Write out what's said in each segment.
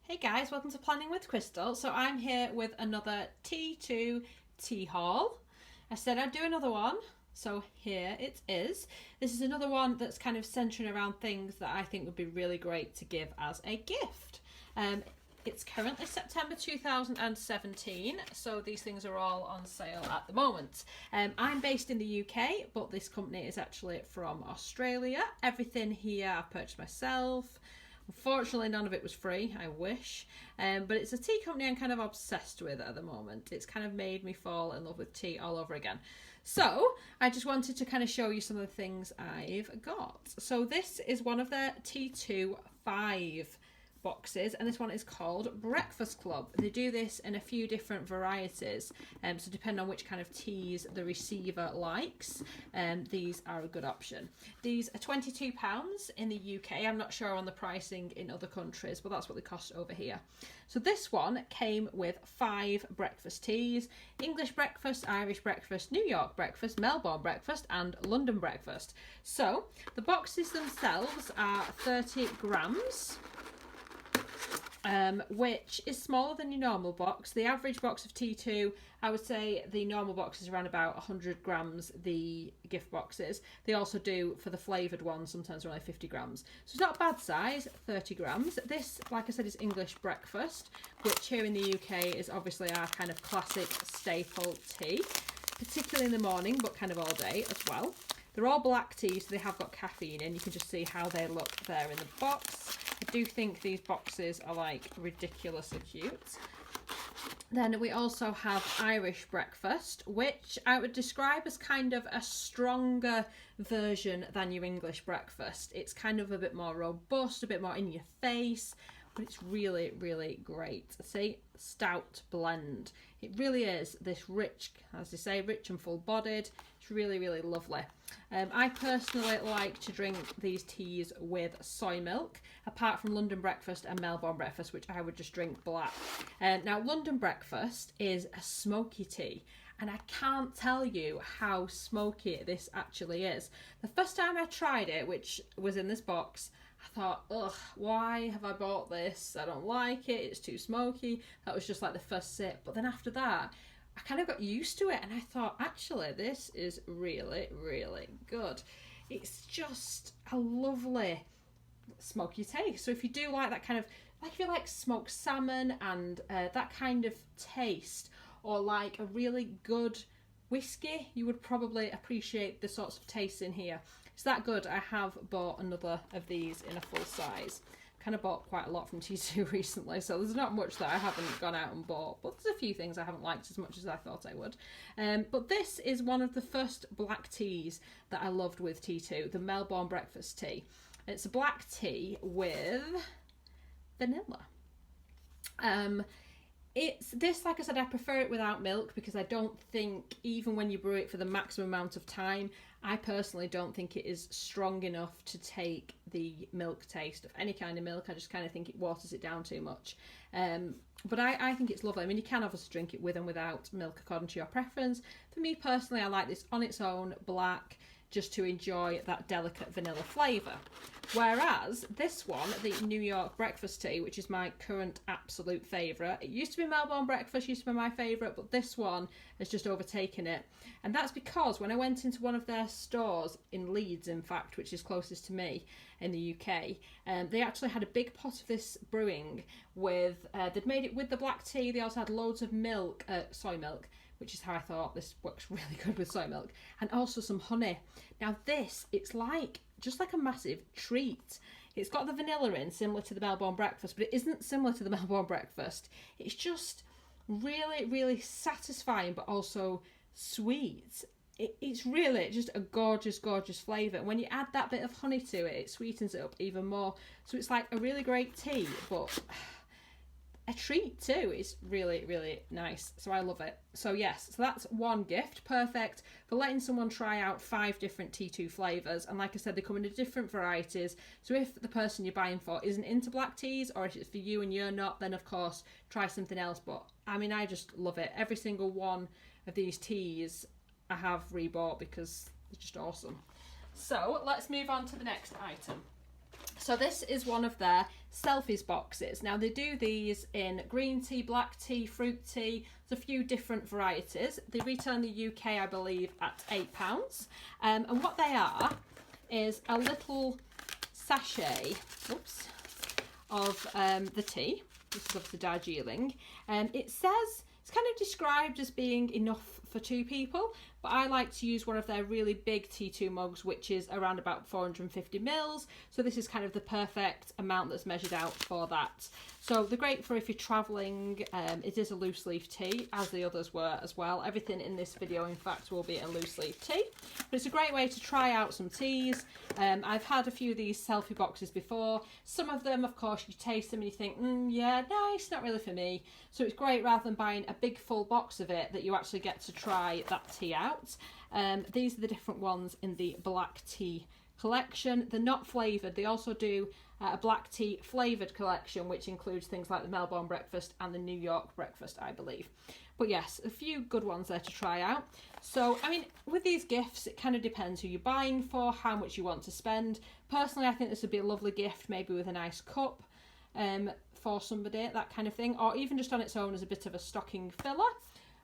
Hey guys, welcome to Planning with Crystal. So I'm here with another T2 tea haul. I said I'd do another one, so here it is. This is another one that's kind of centering around things that I think would be really great to give as a gift. It's currently September 2017, so these things are all on sale at the moment. I'm based in the UK, but this company is actually from Australia. Everything here I purchased myself. Unfortunately, none of it was free, I wish. But it's a tea company I'm kind of obsessed with at the moment. It's kind of made me fall in love with tea all over again. So I just wanted to kind of show you some of the things I've got. So this is one of their T2 5 boxes, and this one is called Breakfast Club. They do this in a few different varieties, so depending on which kind of teas the receiver likes, these are a good option. These are £22 in the UK. I'm not sure on the pricing in other countries, but that's what they cost over here. So this one came with 5 breakfast teas: English breakfast, Irish breakfast, New York breakfast, Melbourne breakfast and London breakfast. So the boxes themselves are 30 grams, which is smaller than your normal box. The average box of T2, I would say the normal box is around about 100 grams, the gift boxes. They also do, for the flavoured ones, sometimes they're only 50 grams. So it's not a bad size, 30 grams. This, like I said, is English breakfast, which here in the UK is obviously our kind of classic staple tea, particularly in the morning, but kind of all day as well. They're all black tea, so they have got caffeine in. You can just see how they look there in the box. I do think these boxes are like ridiculously cute. Then we also have Irish breakfast, which I would describe as kind of a stronger version than your English breakfast. It's kind of a bit more robust, a bit more in your face, but it's really, really great. See, stout blend. It really is this rich, as they say, rich and full-bodied. It's really, really lovely. I personally like to drink these teas with soy milk, apart from London breakfast and Melbourne breakfast, which I would just drink black. Now, London breakfast is a smoky tea, and I can't tell you how smoky this actually is. The first time I tried it, which was in this box, I thought, ugh, why have I bought this? I don't like it, it's too smoky. That was just like the first sip. But then after that, I kind of got used to it, and I thought, actually, this is really, really good. It's just a lovely smoky taste. So if you do like that kind of, like if you like smoked salmon and that kind of taste, or like a really good whiskey, you would probably appreciate the sorts of tastes in here. It's that good. I have bought another of these in a full size. Kind of bought quite a lot from T2 recently, so there's not much that I haven't gone out and bought, but there's a few things I haven't liked as much as I thought I would. But this is one of the first black teas that I loved with T2, the Melbourne breakfast tea. It's a black tea with vanilla. It's this, like I said, I prefer it without milk because I don't think, even when you brew it for the maximum amount of time, I personally don't think it is strong enough to take the milk taste of any kind of milk. I just kind of think it waters it down too much. But I think it's lovely. I mean, you can obviously drink it with and without milk according to your preference. For me personally, I like this on its own, black, just to enjoy that delicate vanilla flavour. Whereas this one, the New York breakfast tea, which is my current absolute favourite. It used to be Melbourne breakfast, used to be my favourite, but this one has just overtaken it. And that's because when I went into one of their stores, in Leeds in fact, which is closest to me in the UK, they actually had a big pot of this brewing with, they'd made it with the black tea. They also had loads of milk, soy milk, which is how I thought this works really good with soy milk, and also some honey. Now this, it's like, just like a massive treat. It's got the vanilla in, similar to the Melbourne breakfast, but it isn't similar to the Melbourne breakfast. It's just really, really satisfying, but also sweet. It's really just a gorgeous, gorgeous flavour. And when you add that bit of honey to it, it sweetens it up even more. So it's like a really great tea, but a treat too. It's really, really nice. So I love it. So yes, so that's one gift. Perfect for letting someone try out 5 different T2 flavours. And like I said, they come in different varieties. So if the person you're buying for isn't into black teas, or if it's for you and you're not, then of course try something else. But I mean, I just love it. Every single one of these teas I have rebought because they're just awesome. So let's move on to the next item. So this is one of their selfies boxes. Now they do these in green tea, black tea, fruit tea. There's a few different varieties. They retail in the UK, I believe, at £8. And what they are is a little sachet, oops, of the tea. This is obviously Darjeeling. It says, it's kind of described as being enough for 2 people, but I like to use one of their really big T2 mugs, which is around about 450 mils. So this is kind of the perfect amount that's measured out for that. So they're great for if you're travelling. It is a loose leaf tea, as the others were as well. Everything in this video, in fact, will be a loose leaf tea. But it's a great way to try out some teas. I've had a few of these selfie boxes before. Some of them, of course, you taste them and you think, yeah, nice, not really for me. So it's great, rather than buying a big full box of it, that you actually get to try that tea out. These are the different ones in the black tea collection. They're not flavoured. They also do a black tea flavoured collection, which includes things like the Melbourne breakfast and the New York breakfast, I believe. But yes, a few good ones there to try out. So, I mean, with these gifts, it kind of depends who you're buying for, how much you want to spend. Personally, I think this would be a lovely gift, maybe with a nice cup for somebody, that kind of thing, or even just on its own as a bit of a stocking filler.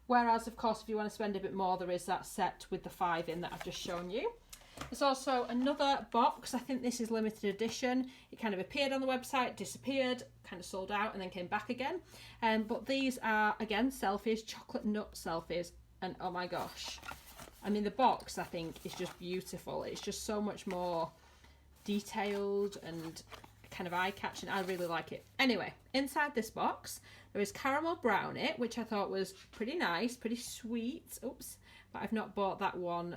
Whereas, of course, if you want to spend a bit more, there is that set with the 5 in that I've just shown you. There's also another box. I think this is limited edition. It kind of appeared on the website, disappeared, kind of sold out, and then came back again. But these are, again, selfies, chocolate nut selfies. And oh my gosh. I mean, the box, I think, is just beautiful. It's just so much more detailed and kind of eye-catching. I really like it. Anyway, inside this box, there is caramel brownie, which I thought was pretty nice, pretty sweet. Oops. But I've not bought that one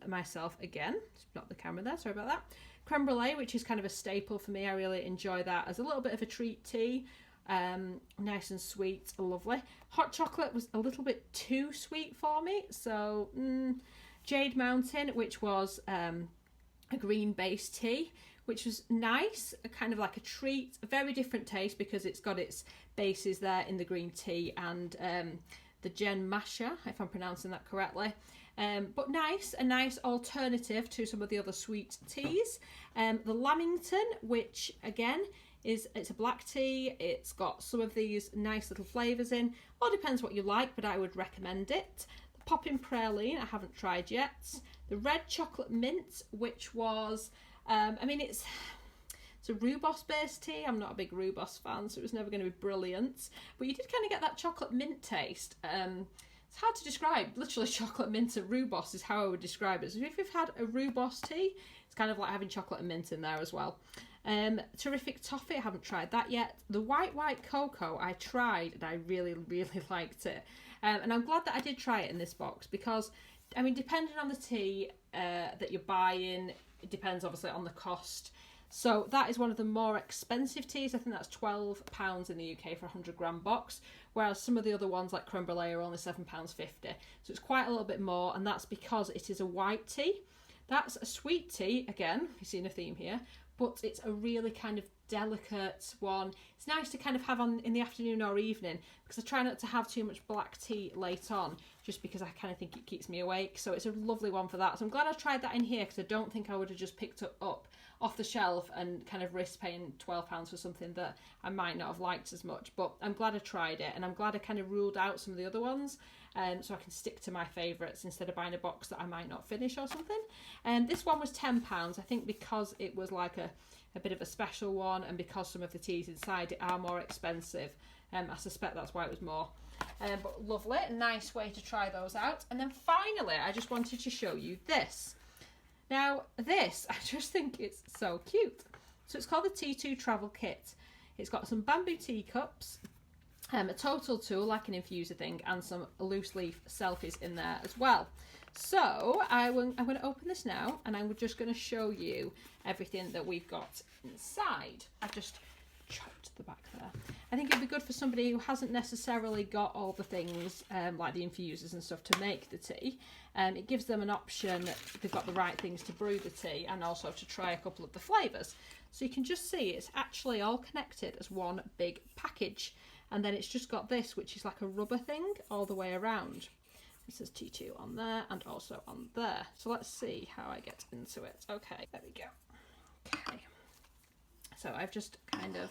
myself again. It's not the camera there, sorry about that. Creme brulee, which is kind of a staple for me. I really enjoy that as a little bit of a treat tea. Nice and sweet, lovely. Hot chocolate was a little bit too sweet for me. So, Jade Mountain, which was a green-based tea, which was nice, kind of like a treat. A very different taste because it's got its bases there in the green tea and the Gen Masha, if I'm pronouncing that correctly. But nice, a nice alternative to some of the other sweet teas. The Lamington, which again it's a black tea. It's got some of these nice little flavours in. All depends what you like, but I would recommend it. The Poppin' Praline, I haven't tried yet. The Red Chocolate Mint, which was, I mean, it's a rhubarb based tea. I'm not a big rhubarb fan, so it was never going to be brilliant. But you did kind of get that chocolate mint taste. It's hard to describe. Literally, chocolate mint and rhubarb is how I would describe it. So if you've had a rhubarb tea, it's kind of like having chocolate and mint in there as well. Terrific toffee, I haven't tried that yet. The white cocoa I tried and I really, really liked it. And I'm glad that I did try it in this box because, I mean, depending on the tea that you're buying, it depends obviously on the cost. So that is one of the more expensive teas. I think that's £12 in the UK for a 100-gram box, whereas some of the other ones like creme brulee are only £7.50. So it's quite a little bit more, and that's because it is a white tea. That's a sweet tea, again, you've seen a theme here, but it's a really kind of delicate one. It's nice to kind of have on in the afternoon or evening because I try not to have too much black tea late on just because I kind of think it keeps me awake. So it's a lovely one for that. So I'm glad I tried that in here because I don't think I would have just picked it up off the shelf and kind of risk paying £12 for something that I might not have liked as much. But I'm glad I tried it, and I'm glad I kind of ruled out some of the other ones so I can stick to my favourites instead of buying a box that I might not finish or something. This one was £10, I think, because it was like a bit of a special one, and because some of the teas inside it are more expensive. I suspect that's why it was more. But lovely, nice way to try those out. And then finally, I just wanted to show you this. Now, this, I just think it's so cute. So it's called the T2 Travel Kit. It's got some bamboo teacups, a total tool, like an infuser thing, and some loose leaf selfies in there as well. So I'm going to open this now, and I'm just going to show you everything that we've got inside. I've just chopped the back there. I think it'd be good for somebody who hasn't necessarily got all the things like the infusers and stuff to make the tea. It gives them an option if they've got the right things to brew the tea, and also to try a couple of the flavours. So you can just see it's actually all connected as one big package, and then it's just got this, which is like a rubber thing all the way around. It says T2 on there and also on there. So let's see how I get into it. Okay, there we go. Okay. so I've just kind of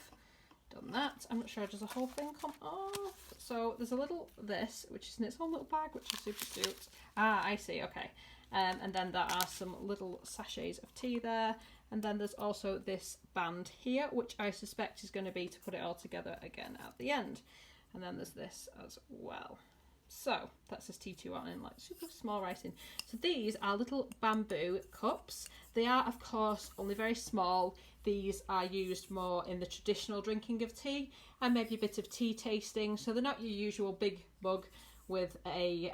done that. I'm not sure, does the whole thing come off? So there's a little this, which is in its own little bag, which is super cute. Ah, I see, okay. And then there are some little sachets of tea there. And then there's also this band here, which I suspect is going to be to put it all together again at the end. And then there's this as well. So that says T2 on in like super small writing. So these are little bamboo cups. They are, of course, only very small. These are used more in the traditional drinking of tea and maybe a bit of tea tasting. So they're not your usual big mug with a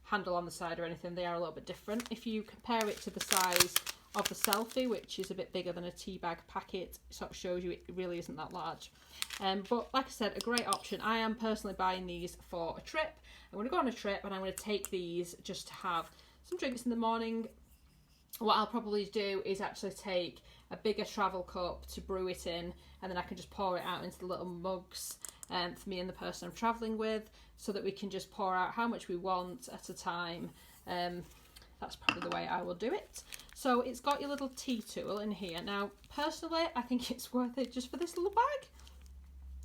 handle on the side or anything. They are a little bit different. If you compare it to the size of the selfie, which is a bit bigger than a tea bag packet, it sort of shows you it really isn't that large. But like I said, a great option. I am personally buying these for a trip. I'm going to go on a trip and I'm going to take these just to have some drinks in the morning. What I'll probably do is actually take a bigger travel cup to brew it in, and then I can just pour it out into the little mugs for me and the person I'm travelling with, so that we can just pour out how much we want at a time. That's probably the way I will do it. So it's got your little tea tool in here. Now, personally, I think it's worth it just for this little bag.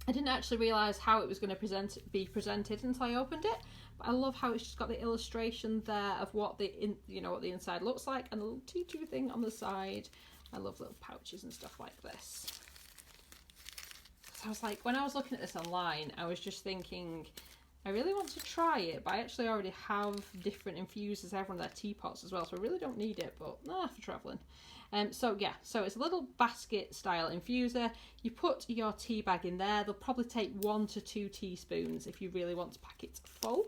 I didn't actually realise how it was going to be presented until I opened it. But I love how it's just got the illustration there of what the inside looks like, and the little T2 thing on the side. I love little pouches and stuff like this. So I was like, when I was looking at this online, I was just thinking, I really want to try it, but I actually already have different infusers. I have one of their teapots as well, so I really don't need it, but for travelling. So it's a little basket style infuser. You put your tea bag in there. They'll probably take 1 to 2 teaspoons if you really want to pack it full.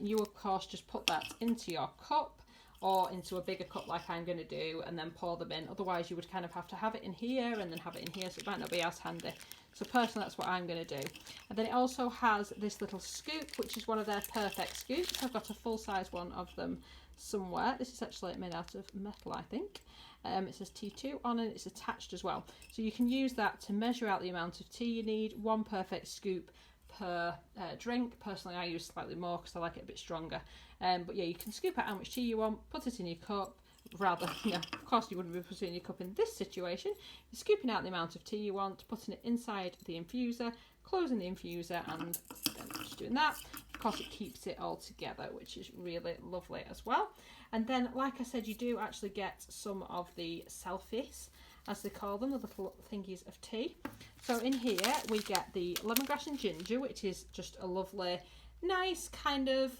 You of course just put that into your cup or into a bigger cup like I'm going to do, and then pour them in. Otherwise you would kind of have to have it in here and then have it in here, so it might not be as handy. So personally that's what I'm going to do. And then it also has this little scoop, which is one of their perfect scoops. I've got a full size one of them somewhere. This is actually made out of metal, I think. It says T2 on it, it's attached as well. So you can use that to measure out the amount of tea you need. One perfect scoop per drink. Personally, I use slightly more because I like it a bit stronger. But yeah, you can scoop out how much tea you want, put it in your cup. Rather, of course you wouldn't be putting it in your cup in this situation. You're scooping out the amount of tea you want, putting it inside the infuser, closing the infuser, and then just doing that. Of course, it keeps it all together, which is really lovely as well. And then, like I said, you do actually get some of the selfies, as they call them, the little thingies of tea. So in here, we get the lemongrass and ginger, which is just a lovely, nice kind of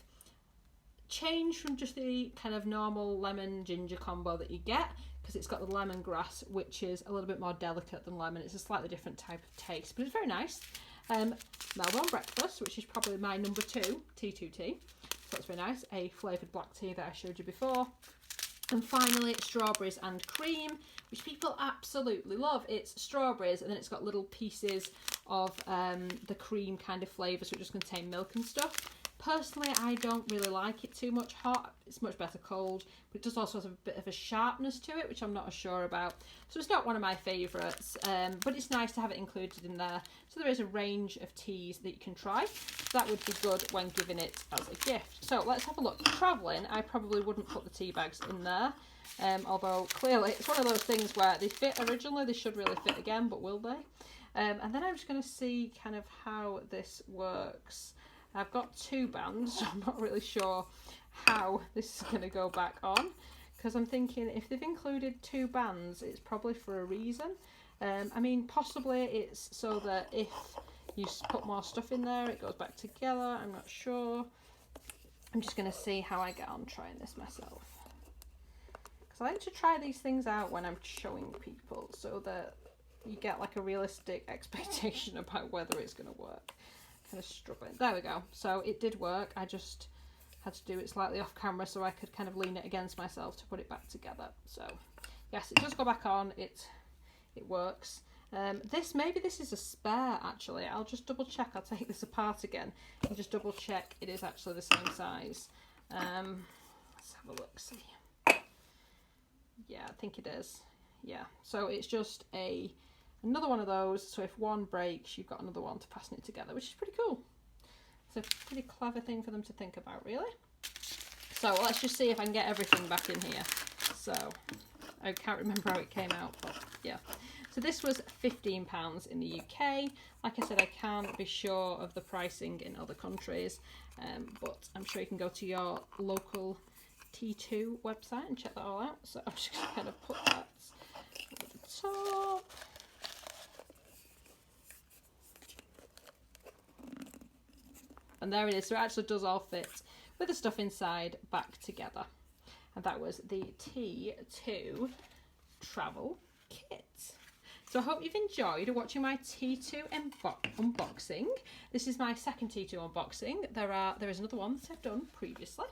change from just the kind of normal lemon ginger combo that you get, because it's got the lemongrass, which is a little bit more delicate than lemon. It's a slightly different type of taste, but it's very nice. Melbourne breakfast, which is probably my number 2 T2 tea. So that's very nice. A flavoured black tea that I showed you before. And finally, strawberries and cream, which people absolutely love. It's strawberries, and then it's got little pieces of the cream kind of flavours, which just contain milk and stuff. Personally, I don't really like it too much hot. It's much better cold, but it does also have a bit of a sharpness to it, which I'm not as sure about. So it's not one of my favourites, but it's nice to have it included in there. So there is a range of teas that you can try. So that would be good when giving it as a gift. So let's have a look. Travelling, I probably wouldn't put the tea bags in there, although clearly it's one of those things where they fit originally, they should really fit again, but will they? And then I'm just going to see kind of how this works. I've got 2 bands, so I'm not really sure how this is going to go back on, because I'm thinking if they've included 2 bands, it's probably for a reason. I mean, possibly it's so that if you put more stuff in there, it goes back together. I'm not sure. I'm just going to see how I get on trying this myself, because I like to try these things out when I'm showing people so that you get like a realistic expectation about whether it's going to work. Kind of struggling. There we go. So it did work. I just had to do it slightly off camera so I could kind of lean it against myself to put it back together. So yes, it does go back on. It works. Maybe this is a spare actually. I'll just double check. I'll take this apart again and just double check it is actually the same size. Let's have a look. See. Yeah, I think it is. Yeah. So it's just another one of those, so if one breaks, you've got another one to fasten it together, which is pretty cool. It's a pretty clever thing for them to think about, really. So let's just see if I can get everything back in here. So I can't remember how it came out, but yeah. So this was £15 in the UK. Like I said, I can't be sure of the pricing in other countries, but I'm sure you can go to your local T2 website and check that all out. So I'm just going to kind of put that at the top. And there it is. So it actually does all fit with the stuff inside back together. And that was the T2 travel kit. So I hope you've enjoyed watching my T2 unboxing. This is my second T2 unboxing. There is another one that I've done previously,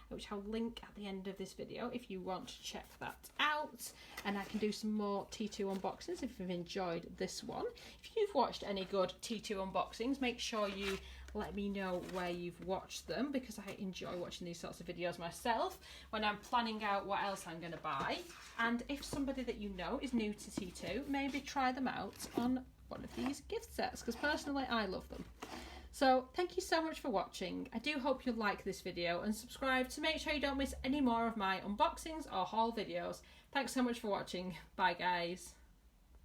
which I'll link at the end of this video if you want to check that out. And I can do some more T2 unboxings if you've enjoyed this one. If you've watched any good T2 unboxings, make sure you let me know where you've watched them, because I enjoy watching these sorts of videos myself when I'm planning out what else I'm going to buy. And if somebody that you know is new to T2, maybe try them out on one of these gift sets, because personally I love them. So thank you so much for watching. I do hope you like this video and subscribe to make sure you don't miss any more of my unboxings or haul videos. Thanks so much for watching. Bye guys.